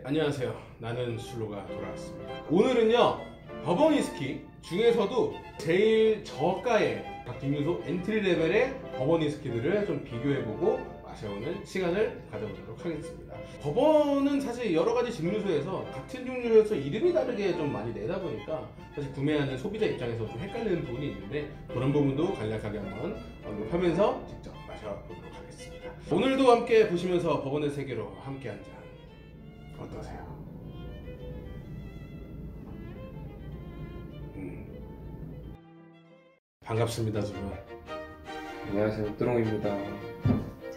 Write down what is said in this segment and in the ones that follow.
안녕하세요. 나는 술로가 돌아왔습니다. 오늘은요, 버번 위스키 중에서도 제일 저가의 김유소 엔트리 레벨의 버번 위스키들을 좀 비교해보고 마셔보는 시간을 가져보도록 하겠습니다. 버번은 사실 여러가지 증류소에서 같은 종류에서 이름이 다르게 좀 많이 내다 보니까 사실 구매하는 소비자 입장에서 좀 헷갈리는 부분이 있는데, 그런 부분도 간략하게 한번 언급하면서 직접 마셔보도록 하겠습니다. 오늘도 함께 보시면서 버번의 세계로 함께 한 잔 어떠세요? 반갑습니다, 두 분. 안녕하세요, 뚜롱입니다.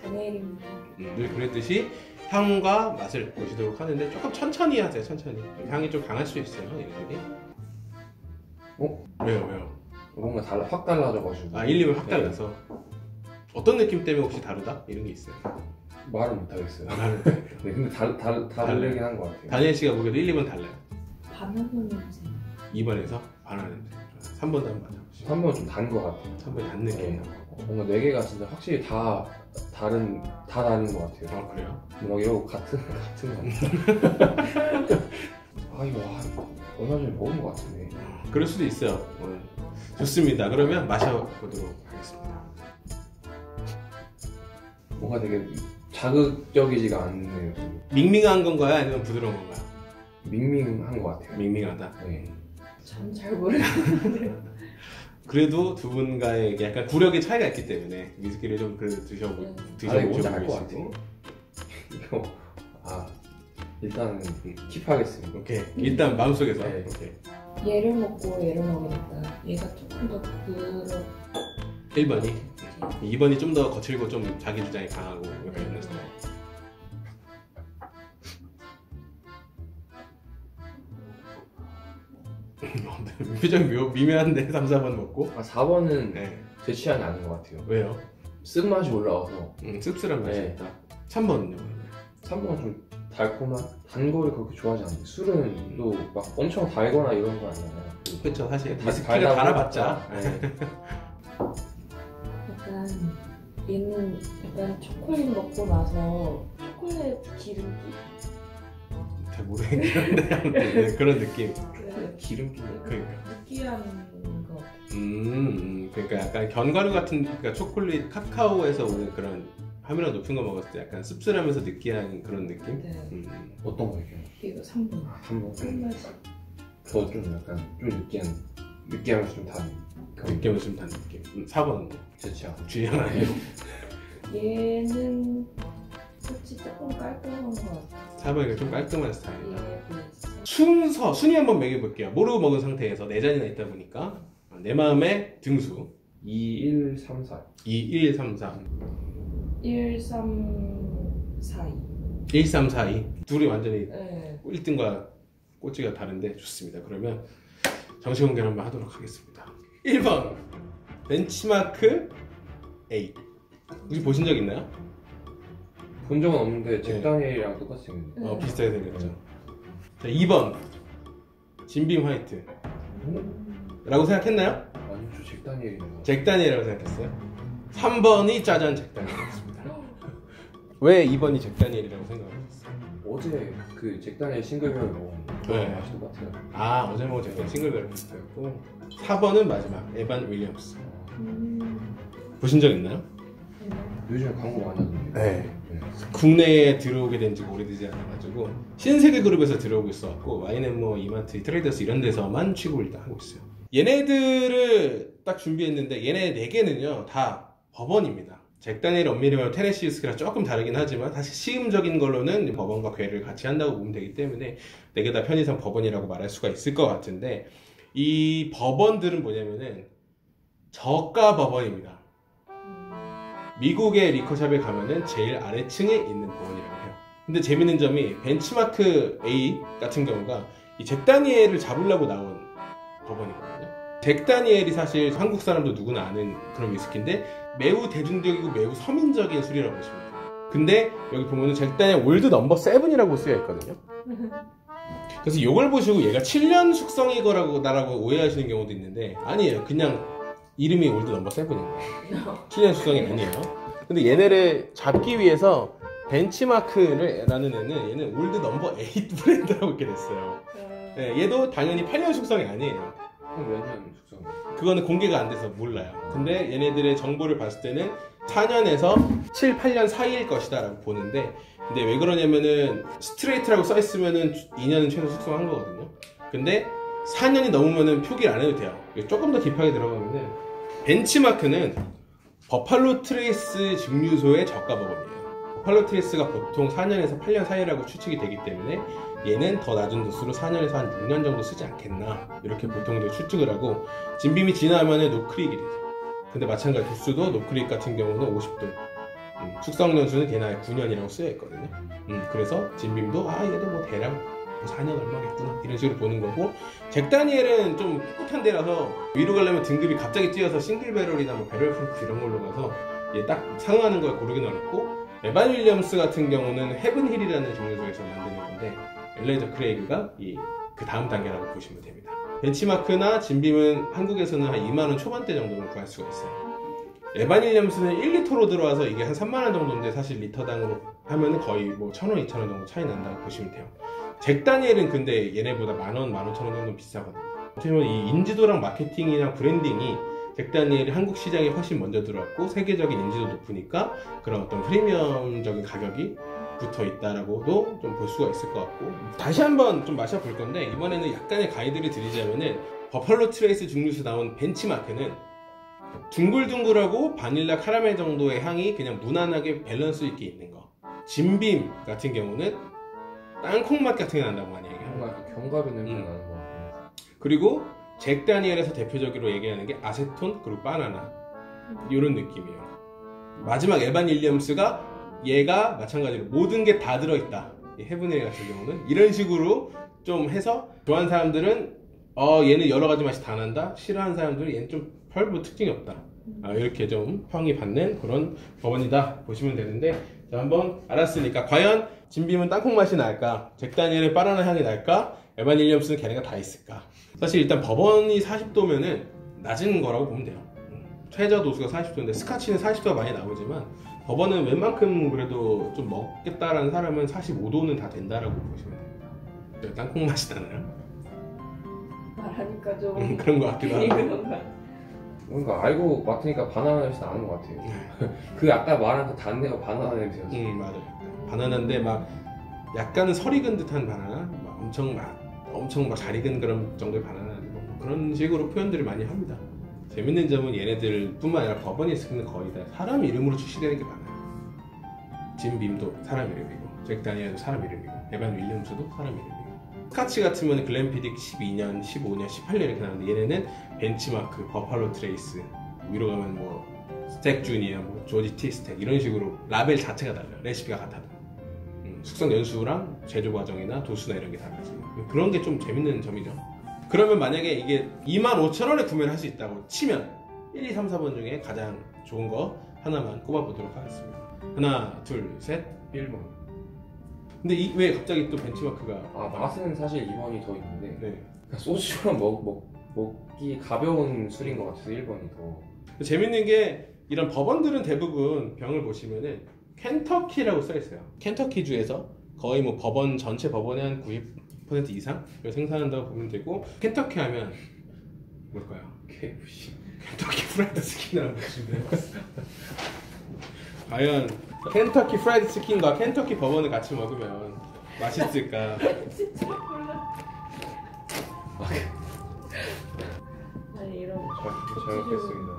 장혜일입니다. 늘 그랬듯이 향과 맛을 보시도록 하는데 조금 천천히 하세요. 천천히. 향이 좀 강할 수 있어요, 얘네들이. 왜요? 뭔가 확 달라져가지고. 1, 2를 확 달라서. 어떤 느낌 때문에 혹시 다르다? 이런 게 있어요? 말은 못하겠어요. 말은 네, 근데 다르긴 한 것 같아요. 다니엘 씨가 보기에도 1, 2번 달라요. 바나나 냄새. 2번에서 바나나 냄새. 3번도 한번 맞아보시죠. 3번은 좀 단 것 같아요. 3번이 단 느낌. 뭔가 4개가 진짜 확실히 다 다른 것 같아요. 아, 그래요? 막 이러고 같은 거 같아요. 이거 얼마 전에 먹은 것 같은데. 그럴 수도 있어요. 좋습니다. 그러면 마셔보도록 하겠습니다. 뭔가 되게 자극적이지가 않네요. 밍밍한 건가요? 아니면 부드러운 건가요? 밍밍한 것 같아요. 밍밍하다. 네. 전 잘 모르겠는데. 그래도 두 분과의 약간 구력의 차이가 있기 때문에 위스키를 좀 그래도 뭔지 알 드셔보시고 것 같아요. 이거 일단은 킵하겠습니다. 오케이. 일단 마음속에서. 네. 오케이. 얘를 먹고 얘를 먹으니까 얘가 조금 더 부드럽. 1번이 2번이 좀 더 거칠고 좀 자기 주장이 강하고 약간 이런 스타일. 표정이 미묘한데 3, 4번 먹고. 4번은 네. 제 취향이 아닌 것 같아요. 왜요? 쓴맛이 올라와서. 씁쓸한 맛이 네. 있다. 3번은요? 3번은 좀 달콤한 단 거를 그렇게 좋아하지 않는데, 술은 또 막 엄청 달거나 이런 거 아니잖아요. 그렇죠. 사실 다 위스키가 달다고 달아봤자. 네. 약간 얘는 약간 초콜릿 먹고 나서 초콜릿 기름기. 잘 모르겠는데 아무튼 그런 느낌. 기름기. 그러니까. 느끼한 거. 그러니까 약간 견과류 같은, 그러니까 초콜릿, 카카오에서 오는 그런 함유량 높은 거 먹었을 때 약간 씁쓸하면서 느끼한 그런 느낌? 네. 어떤 거 얘기해요? 이거 3번. 3번. 쓴맛이. 더 좀 약간 좀 느끼하면서 좀 단. 느낌은 좀 단 느낌. 4번 제 취향. 주의하면 안 돼요. 얘는 끝이 조금 깔끔한 것 같아. 4번이가 좀 깔끔한 스타일이다. 얘에 비해서. 순위 한번 매겨볼게요. 모르고 먹은 상태에서 4잔이나 있다 보니까 내 마음의 등수 2, 1, 3, 4. 2, 1, 3, 4 1, 3, 4, 2. 1, 3, 4, 2 둘이 완전히 네. 1등과 꼴찌가 다른데 좋습니다. 그러면 정식 공개를 한번 하도록 하겠습니다. 1번 벤치마크 A. 혹시 보신 적 있나요? 본 적은 없는데 네. 잭 다니엘이랑 똑같이 생겼는데. 비슷하게 생겼죠. 자, 2번 진빔 화이트 라고 생각했나요? 아니, 저 잭 다니엘이네요. 잭 다니엘이라고 생각했어요. 3번이 짜잔 잭 다니엘이었습니다. 왜 2번이 잭 다니엘이라고 생각하셨어요? 어제 그 잭 다니엘 싱글벨을 먹었는데 네. 맛이 똑같아요. 어제 먹은 잭 다니엘 싱글벨 비슷했고, 4번은 마지막 에반 윌리엄스. 보신 적 있나요? 요즘에 광고 많이 하던데. 네. 국내에 들어오게 된 지가 오래되지 않아가지고 신세계 그룹에서 들어오고 있어갖고 와인앤 뭐 이마트, 트레이더스 이런 데서만 취급을 일단 하고 있어요. 얘네들을 딱 준비했는데 얘네 4개는요 다 버번입니다. 잭 다니엘, 엄미리와 테네시 위스키랑 조금 다르긴 하지만 사실 시음적인 걸로는 버번과 괴를 같이 한다고 보면 되기 때문에 4개 다 편의상 버번이라고 말할 수가 있을 것 같은데, 이 버번들은 뭐냐면은 저가 버번입니다. 미국의 리커샵에 가면은 제일 아래층에 있는 버번이라고 해요. 근데 재밌는 점이 벤치마크 A 같은 경우가 이 잭 다니엘을 잡으려고 나온 버번이거든요. 잭 다니엘이 사실 한국 사람도 누구나 아는 그런 위스키인데 매우 대중적이고 매우 서민적인 술이라고 보시면 돼요. 근데 여기 보면은 잭 다니엘 올드 넘버 7이라고 쓰여 있거든요. 그래서 이걸 보시고 얘가 7년 숙성이거라고 나라고 오해하시는 경우도 있는데 아니에요. 그냥 이름이 올드 넘버 7인 거예요. 7년 숙성이 아니에요. 근데 얘네를 잡기 위해서 벤치마크라는 애는 얘는 올드 넘버 8 브랜드라고 이렇게 됐어요. 네, 얘도 당연히 8년 숙성이 아니에요. 그럼 몇년 숙성이에요? 그거는 공개가 안 돼서 몰라요. 근데 얘네들의 정보를 봤을 때는 4년에서 7, 8년 사이일 것이다 라고 보는데, 근데 왜 그러냐면은 스트레이트라고 써있으면은 2년은 최소 숙성한 거거든요. 근데 4년이 넘으면은 표기를 안 해도 돼요. 조금 더 딥하게 들어가면은 벤치마크는 버팔로 트레이스 증류소의 저가 버번이에요. 버팔로 트레이스가 보통 4년에서 8년 사이라고 추측이 되기 때문에 얘는 더 낮은 도수로 4년에서 한 6년 정도 쓰지 않겠나, 이렇게 보통 추측을 하고, 진빔이 지나면은 노크릭이 되죠. 근데 마찬가지 도수도 노크릭 같은 경우는 50도, 숙성 연수는 걔나의 9년이라고 쓰여 있거든요. 그래서 진빔도 얘도 뭐 대략 뭐 4년 얼마겠구나 이런 식으로 보는 거고, 잭 다니엘은 좀 꿋꿋한 데라서 위로 가려면 등급이 갑자기 뛰어서 싱글 배럴이나 뭐 배럴 프루프 이런 걸로 가서 얘 딱 상응하는 걸 고르긴 어렵고, 에반 윌리엄스 같은 경우는 헤븐힐이라는 증류소에서 만드는 건데, 엘레이저 크레이그가 그 다음 단계라고 보시면 됩니다. 벤치마크나 진빔은 한국에서는 한 2만원 초반대 정도는 구할 수가 있어요. 에반 윌리엄스는 1리터로 들어와서 이게 한 3만원 정도인데, 사실 리터당으로 하면은 거의 뭐 1,000원, 2,000원 정도 차이 난다고 보시면 돼요. 잭 다니엘은 근데 얘네보다 10,000원, 15,000원 정도 비싸거든요. 어떻게 보면 이 인지도랑 마케팅이랑 브랜딩이 잭 다니엘이 한국 시장에 훨씬 먼저 들어왔고, 세계적인 인지도 높으니까 그런 어떤 프리미엄적인 가격이 붙어 있다라고도 좀 볼 수가 있을 것 같고, 다시 한번 좀 마셔볼 건데, 이번에는 약간의 가이드를 드리자면은 버팔로 트레이스 증류소 나온 벤치마크는 둥글둥글하고 바닐라 카라멜 정도의 향이 그냥 무난하게 밸런스 있게 있는 거. 진빔 같은 경우는 땅콩 맛 같은 게 난다고 많이 얘기해요. 뭔가 견과류 냄새 나는 것 같아요. 그리고 잭 다니엘에서 대표적으로 얘기하는 게 아세톤 그리고 바나나, 이런 느낌이에요. 마지막 에반 윌리엄스가 얘가 마찬가지로 모든 게 다 들어있다, 헤븐힐 같은 경우는 이런 식으로 좀 해서, 좋아하는 사람들은 얘는 여러 가지 맛이 다 난다, 싫어하는 사람들은 얘는 좀 별로 특징이 없다, 이렇게 좀 평이 받는 그런 버번이다 보시면 되는데, 자, 한번 알았으니까 과연 진빔은 땅콩 맛이 날까, 잭 다니엘은 바나나 향이 날까, 에반 윌리엄스는 걔네가 다 있을까. 사실 일단 버번이 40도면은 낮은 거라고 보면 돼요. 최저 도수가 40도인데 스카치는 40도가 많이 나오지만, 버번은 웬만큼 그래도 좀 먹겠다라는 사람은 45도는 다 된다라고 보시면 됩니다. 땅콩 맛이 나나요? 말하니까 좀 그런 것 같기도 하고. 그런가. 뭔가 알고 맡으니까 바나나 냄새 나는 것 같아요. 그 아까 말한 그 단내가 바나나 냄새였어. 맞아요. 바나나인데 막 약간은 설 익은 듯한 바나나, 막 엄청 막 잘 익은 그런 정도의 바나나, 뭐 그런 식으로 표현들을 많이 합니다. 재밌는 점은 얘네들 뿐만 아니라 버번이 스키는 거의 다 사람 이름으로 출시되는 게 많아요. 진빔도 사람 이름이고, 잭 다니엘도 사람 이름이고, 에반 윌리엄스도 사람 이름이고, 스카치 같으면 글렌피딕 12년, 15년, 18년 이렇게 나오는데, 얘네는 벤치마크, 버팔로 트레이스, 위로 가면 뭐 스택 주니어, 뭐 조지 티 스택, 이런 식으로 라벨 자체가 달라요. 레시피가 같아도. 숙성 연수랑 제조 과정이나 도수나 이런 게 달라지고, 그런 게 좀 재밌는 점이죠. 그러면 만약에 이게 25,000원에 구매를 할 수 있다고 치면 1, 2, 3, 4번 중에 가장 좋은 거 하나만 꼽아보도록 하겠습니다. 하나, 둘, 셋, 1번. 근데 왜 갑자기 또 벤치마크가? 맛은 사실 2번이 더 있는데, 네. 그러니까 소주처럼 먹기 가벼운 술인 것 같아서 1번이 더. 재밌는 게, 이런 버번들은 대부분 병을 보시면은 켄터키라고 써있어요. 켄터키 주에서 거의 뭐 버번, 전체 버번의 한 90% 이상 생산한다고 보면 되고, 켄터키 하면 뭘까요? KFC. 켄터키 프라이드 치킨이라고 보시면 돼요. 과연 켄터키 프라이드 치킨과 켄터키 버번을 같이 먹으면 맛있을까? 진짜 몰라. 아니 이런 잘 먹겠습니다.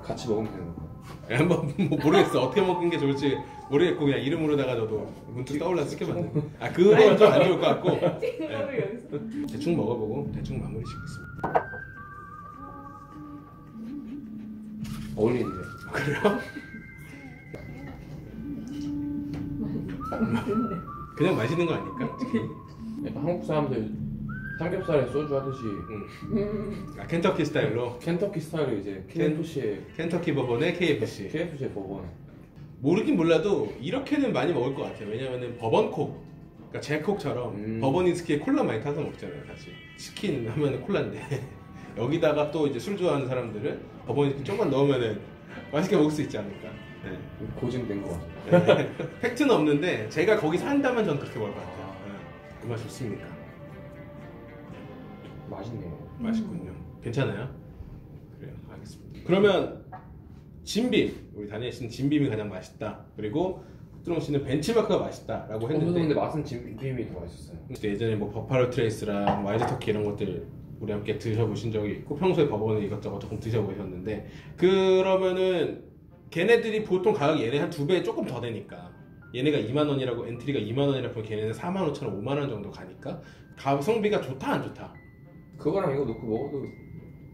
같이 먹으면 되는 건가요? 한번 뭐 모르겠어. 어떻게 먹는 게 좋을지 모르겠고, 그냥 이름으로다가 저도 문득 떠올라서 시켜봤는데, 그건 좀 안 좋을 것 같고, 찡그러면 여기서 대충 먹어보고 대충 마무리 짓겠습니다. 어울리는데. 그래요? 그냥 마시는 거 아닐까? 약간 한국 사람들 삼겹살에 소주 하듯이 켄터키 스타일로 켄터키 스타일로 이제 KFC의 켄터키 버번에 KFC. KFC의 버번. 모르긴 몰라도 이렇게는 많이 먹을 것 같아요. 왜냐면은 버번콕, 그러니까 제콕처럼 버번 위스키에 콜라 많이 타서 먹잖아요. 사실 치킨 하면은 콜라인데 여기다가 또 이제 술 좋아하는 사람들은 버번 위스키 조금만 넣으면은 맛있게 먹을 수 있지 않을까. 네. 고증된 거 같아요. 네. 팩트는 없는데 제가 거기 산다면 전 그렇게 먹을 것 같아요. 그 맛 좋습니까? 맛있네요. 맛있군요. 괜찮아요? 그래요. 알겠습니다. 그러면 진빔, 우리 다니엘 씨는 진빔이 가장 맛있다. 그리고 흑드롱 씨는 벤치마크가 맛있다라고 저도 했는데 근데 맛은 진빔이 더 맛있었어요. 예전에 뭐 버팔로 트레이스랑 와일드 터키 이런 것들 우리 함께 드셔보신 적이 있고 평소에 버번을 이것저것 조금 드셔보셨는데 그러면은 걔네들이 보통 가격이 얘네 한 2배 조금 더 되니까 얘네가 2만원이라고 엔트리가 2만원이라고 하면 걔네는 45,000원 5만원 정도 가니까 가성비가 좋다 안 좋다? 그거랑 이거 놓고 먹어도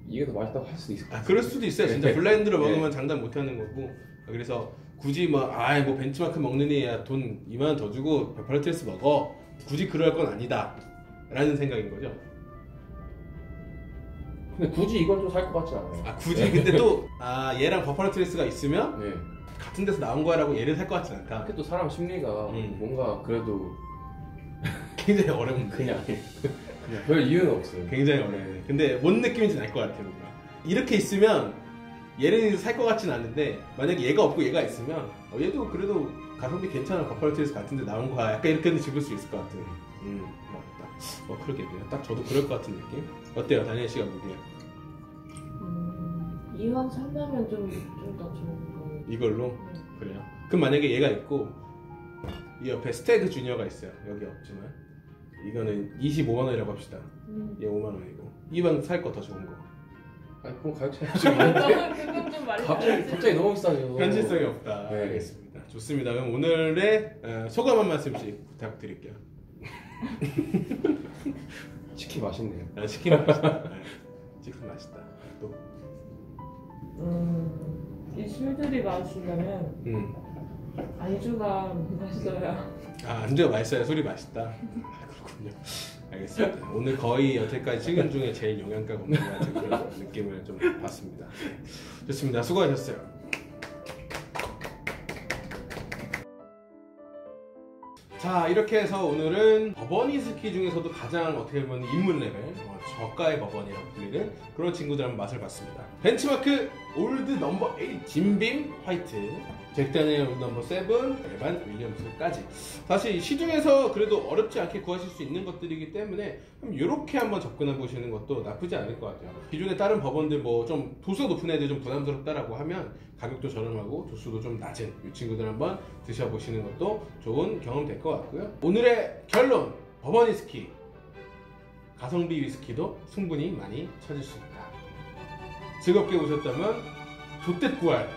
이게 더 맛있다고 할 수도 있을 것 같아요. 그럴 수도 있어요. 진짜 블라인드로 네. 먹으면 장담 못하는 거고 그래서 굳이 뭐 벤치마크 먹느니 야 돈 2만원 더 주고 버팔로 트레이스 먹어 굳이 그럴 건 아니다 라는 생각인 거죠. 근데 굳이 이걸 좀 살 것 같지 않아요. 굳이 근데 또 얘랑 버팔로 트레이스가 있으면 네. 같은 데서 나온 거라고 얘를 살 것 같진 않다. 그게 또 사람 심리가 뭔가 그래도 굉장히 어려운데 그냥 별 이유는 없어요. 굉장히 어려워요. 근데 뭔 느낌인지 알 것 같아요. 뭔가. 이렇게 있으면 얘를 살 것 같진 않은데 만약에 얘가 없고 얘가 있으면 얘도 그래도 가성비 괜찮아 버팔로 트레이스 같은 데 나온 거야 약간 이렇게는 집을 수 있을 것 같아요. 맞다. 그러겠네요. 딱 저도 그럴 것 같은 느낌. 어때요? 다니엘 씨가 보기에 이왕 산다면 좀 더 좋은 거. 이걸로? 그래요. 그럼 만약에 얘가 있고 이 옆에 스테그 주니어가 있어요. 여기 없지만 이거는 25만원이라고 합시다. 얘 5만원이고 이왕 살 거 더 좋은 거. 아니 그럼 가격 차이 좀 그건 좀 말이 갑자기 너무 비싸죠. 현실성이 없다. 네. 알겠습니다. 좋습니다. 그럼 오늘의 소감 한 말씀씩 부탁드릴게요. 치킨 맛있네요. 치킨 맛있다. 치킨 맛있다. 또 이 술들이 마시려면 안주가 맛있어야. 안주가 맛있어야 술이 맛있다. 그렇군요. 알겠습니다. 오늘 거의 여태까지 찍은 중에 제일 영양가가 없는 것 같은 그런 느낌을 좀 받습니다. 네. 좋습니다. 수고하셨어요. 자, 이렇게 해서 오늘은 버번 위스키 중에서도 가장 어떻게 보면 입문 레벨, 저가의 버번이라고 불리는 그런 친구들 한번 맛을 봤습니다. 벤치마크 올드 넘버 8 진빔 화이트, 잭 다니엘 올드 넘버 7 에반 윌리엄스까지. 사실 시중에서 그래도 어렵지 않게 구하실 수 있는 것들이기 때문에 이렇게 한번 접근해 보시는 것도 나쁘지 않을 것 같아요. 기존의 다른 버번들 뭐 좀 도수가 높은 애들 좀 부담스럽다라고 하면 가격도 저렴하고 도수도 좀 낮은 이 친구들 한번 드셔보시는 것도 좋은 경험 될 것 같고요. 오늘의 결론, 버번 위스키 가성비 위스키도 충분히 많이 찾을 수 있다. 즐겁게 보셨다면 좋댓 구할